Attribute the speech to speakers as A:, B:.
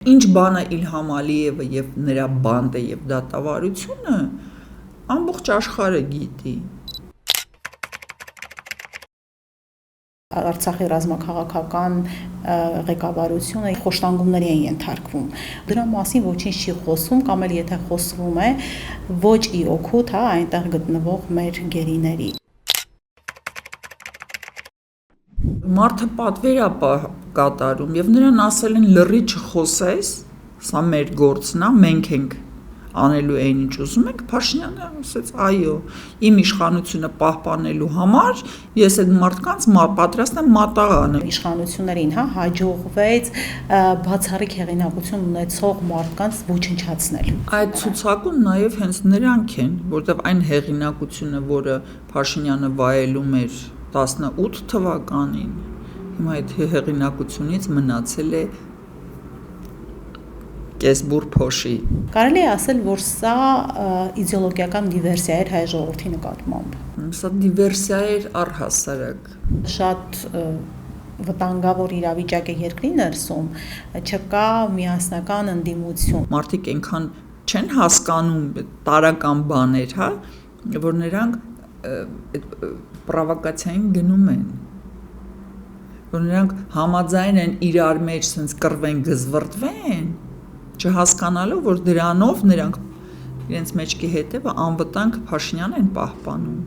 A: Ինչ բան է Իլհամ Ալիևը եւ նրա բանդը եւ դատավարությունը, ամբողջ աշխարհը գիտի։
B: Արցախի ռազմաքաղաքական ղեկավարությունը խոշտանգումների են ենթարկվում։ Դրա մասին ոչինչ չի խոսում, կամ էլ եթե խոսվում է, ոչ ի օգուտ այնտեղ գտնվող մեր գերիների։
A: Մարդը պատվեր է կատարում եւ նրան ասել են լռի չխոսես, սա մեր գործն է, մենք ենք անելու այն ինչ ուզում ենք, Փաշինյանը ասաց այո, իմ իշխանությունը պահպանելու համար ես այդ մարդկանց պատրաստ եմ մատաղ անել։
B: Իշխանություններին հաջողվեց բացառիկ հեղինակություն ունեցող մարդկանց ոչնչացնել։
A: Այդ ցուցակում նաեւ հենց նրանք են, որտեղ այն հեղինակությունը, որը Փաշինյանը վայելում էր 18 թվականին, հիմա այդ հեղինակությունից մնացել է կեսբուր փոշի։
B: Կարելի է ասել, որ սա իդեոլոգիական դիվերսիա էր հայ ժողովրդի նկատմամբ։
A: Սա դիվերսիա էր առհասարակ։
B: Շատ վտանգավոր իրավիճակ է երկրի ներսում, չկա միասնական ընդդիմություն։
A: Մարդիկ այնքան չեն հասկանում տարրական բաներ, որ նրանք պրովոկացիային գնում են, որ նրանք համաձայն են իրար մեջ սենց կռվեն, գզվռտվեն, չհասկանալով, որ դրանով նրանք իրենց մեջքի հետևը անվտանգ Փաշինյան են պահպանում։